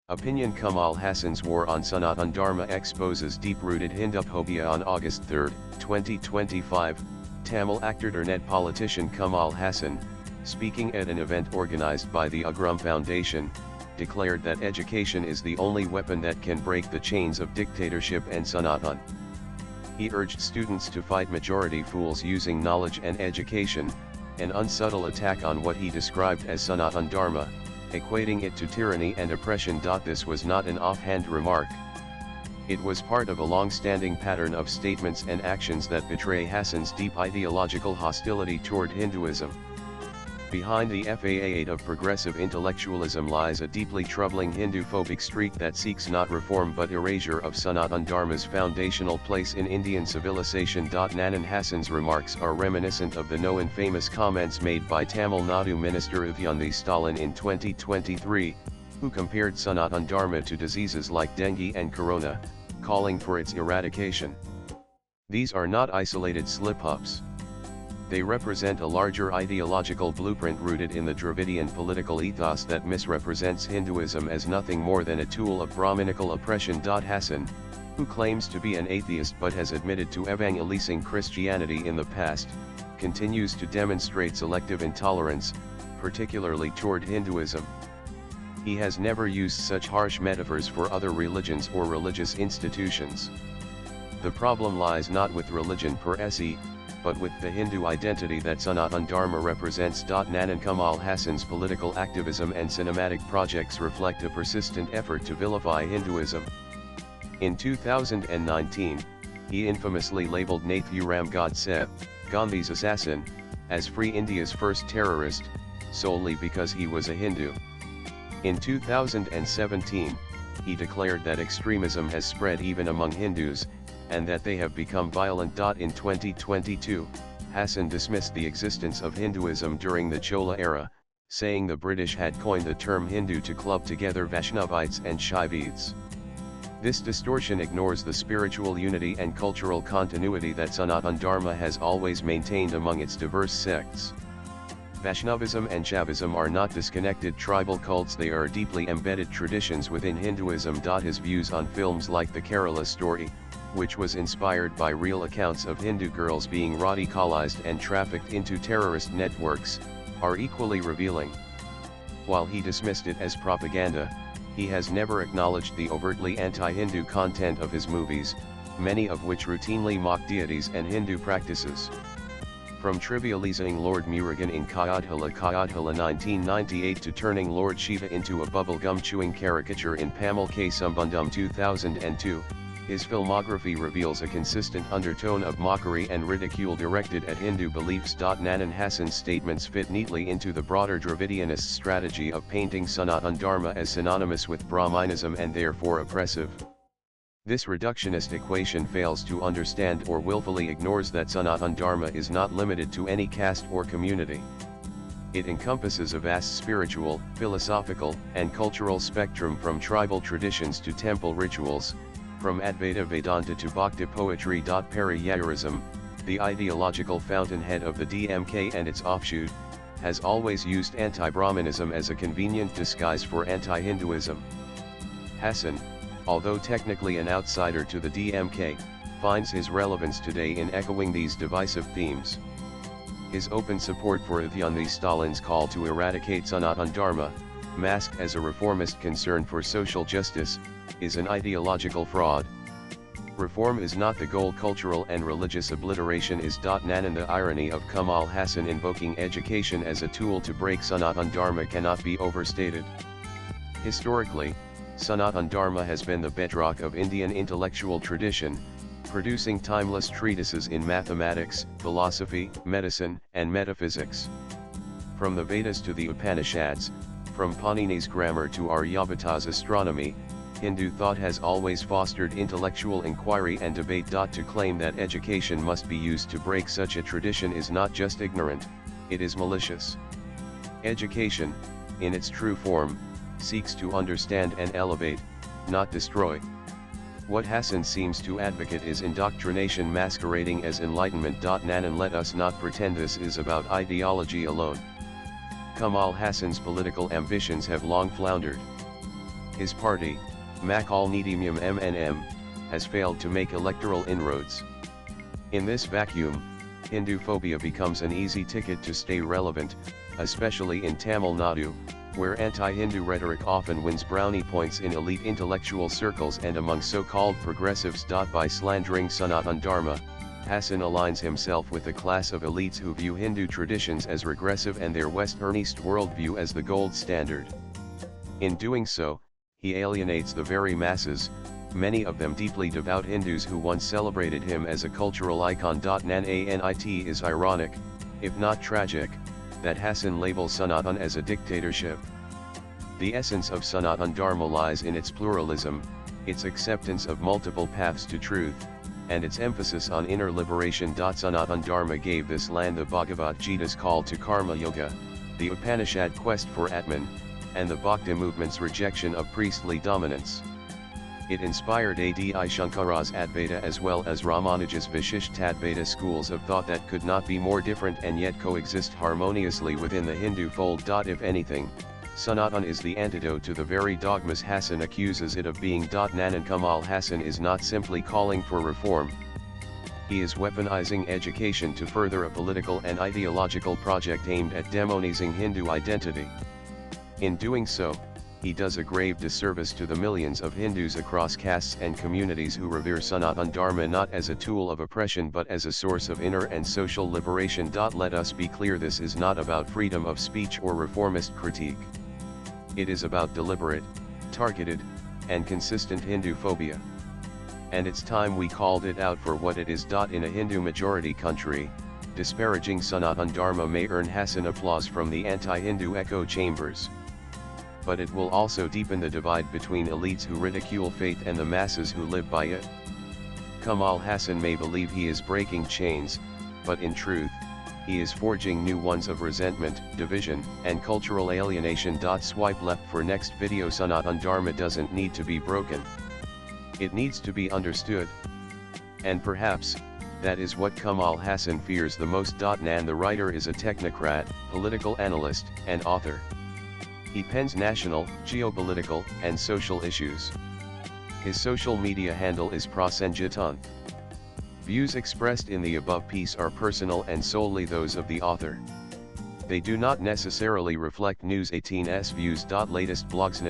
Opinion Kamal Haasans' war on Sanatan Dharma exposes deep-rooted Hinduphobia. On August 3, 2025, Tamil actor and politician Kamal Haasan, speaking at an event organized by the Agrum Foundation, declared that education is the only weapon that can break the chains of dictatorship and Sanatan. He urged students to fight majority fools using knowledge and education, an unsubtle attack on what he described as Sanatan Dharma, equating it to tyranny and oppression. This was not an offhand remark. It was part of a long-standing pattern of statements and actions that betray Hasan's deep ideological hostility toward Hinduism. Behind the facade of progressive intellectualism lies a deeply troubling Hinduphobic streak that seeks not reform but erasure of Sanatan Dharma's foundational place in Indian civilization. Nanan Hasan's remarks are reminiscent of the known famous comments made by Tamil Nadu Minister Udayanthi Stalin in 2023, who compared Sanatan Dharma to diseases like dengue and corona, calling for its eradication. These are not isolated slip-ups. They represent a larger ideological blueprint rooted in the Dravidian political ethos that misrepresents Hinduism as nothing more than a tool of Brahminical oppression. Hasan, who claims to be an atheist but has admitted to evangelizing Christianity in the past, continues to demonstrate selective intolerance, particularly toward Hinduism. He has never used such harsh metaphors for other religions or religious institutions. The problem lies not with religion per se, but with the Hindu identity that Sanatan Dharma represents. Nanan Kamal Hasan's political activism and cinematic projects reflect a persistent effort to vilify Hinduism. In 2019, he infamously labeled Nathu Ram Godse, Gandhi's assassin, as Free India's first terrorist, solely because he was a Hindu. In 2017, he declared that extremism has spread even among Hindus, and that they have become violent. In 2022, Hasan dismissed the existence of Hinduism during the Chola era, saying the British had coined the term Hindu to club together Vaishnavites and Shaivites. This distortion ignores the spiritual unity and cultural continuity that Sanatan Dharma has always maintained among its diverse sects. Vaishnavism and Shaivism are not disconnected tribal cults, they are deeply embedded traditions within Hinduism. His views on films like The Kerala Story, which was inspired by real accounts of Hindu girls being radicalized and trafficked into terrorist networks, are equally revealing. While he dismissed it as propaganda, he has never acknowledged the overtly anti-Hindu content of his movies, many of which routinely mock deities and Hindu practices. From trivializing Lord Murugan in Kayadhala 1998 to turning Lord Shiva into a bubblegum-chewing caricature in Pamal K. Sumbundum 2002, his filmography reveals a consistent undertone of mockery and ridicule directed at Hindu beliefs. Nanan Hasan's statements fit neatly into the broader Dravidianist strategy of painting Sanatan Dharma as synonymous with Brahminism and therefore oppressive. This reductionist equation fails to understand or willfully ignores that Sanatan Dharma is not limited to any caste or community. It encompasses a vast spiritual, philosophical, and cultural spectrum from tribal traditions to temple rituals, from Advaita Vedanta to Bhakti poetry. Pariyarism, the ideological fountainhead of the DMK and its offshoot, has always used anti-Brahmanism as a convenient disguise for anti-Hinduism. Hasan, although technically an outsider to the DMK, finds his relevance today in echoing these divisive themes. His open support for Udayanthi Stalin's call to eradicate Sanatan Dharma, masked as a reformist concern for social justice, is an ideological fraud. Reform is not the goal, cultural and religious obliteration is. Nanan The irony of Kamal Hasan invoking education as a tool to break Sanatan Dharma cannot be overstated. Historically, Sanatan Dharma has been the bedrock of Indian intellectual tradition, producing timeless treatises in mathematics, philosophy, medicine, and metaphysics. From the Vedas to the Upanishads, from Panini's grammar to Aryabhata's astronomy, Hindu thought has always fostered intellectual inquiry and debate. To claim that education must be used to break such a tradition is not just ignorant, it is malicious. Education, in its true form, seeks to understand and elevate, not destroy. What Hasan seems to advocate is indoctrination masquerading as enlightenment. Nanan let us not pretend this is about ideology alone. Kamal Hasan's political ambitions have long floundered. His party, Makal Nidimium MNM, has failed to make electoral inroads. In this vacuum, Hinduphobia becomes an easy ticket to stay relevant, especially in Tamil Nadu, where anti-Hindu rhetoric often wins brownie points in elite intellectual circles and among so-called progressives. By slandering Sanatan Dharma, Hasan aligns himself with a class of elites who view Hindu traditions as regressive and their Western-East worldview as the gold standard. In doing so, he alienates the very masses, many of them deeply devout Hindus who once celebrated him as a cultural icon. It is ironic, if not tragic, that Hasan labels Sanatan as a dictatorship. The essence of Sanatan Dharma lies in its pluralism, its acceptance of multiple paths to truth, and its emphasis on inner liberation. Sanatan Dharma gave this land the Bhagavad Gita's call to Karma Yoga, the Upanishad quest for Atman, and the Bhakti movement's rejection of priestly dominance. It inspired Adi Shankara's Advaita as well as Ramanuja's Vishishtadvaita schools of thought that could not be more different and yet coexist harmoniously within the Hindu fold. If anything, Sanatan is the antidote to the very dogmas Hasan accuses it of being. Nanan Kamal Hasan is not simply calling for reform. He is weaponizing education to further a political and ideological project aimed at demonizing Hindu identity. In doing so, he does a grave disservice to the millions of Hindus across castes and communities who revere Sanatan Dharma not as a tool of oppression but as a source of inner and social liberation. Let us be clear, this is not about freedom of speech or reformist critique. It is about deliberate, targeted, and consistent Hinduphobia. And it's time we called it out for what it is. In a Hindu-majority country, disparaging Sanatan Dharma may earn Hasan applause from the anti-Hindu echo chambers. But it will also deepen the divide between elites who ridicule faith and the masses who live by it. Kamal Hasan may believe he is breaking chains, but in truth, he is forging new ones of resentment, division, and cultural alienation. Swipe left for next video. Sanatan Dharma doesn't need to be broken. It needs to be understood. And perhaps, that is what Kamal Hasan fears the most. Nan the writer is a technocrat, political analyst, and author. He pens national, geopolitical, and social issues. His social media handle is Prasenjitan. Views expressed in the above piece are personal and solely those of the author. They do not necessarily reflect News 18's views. Latest blogs.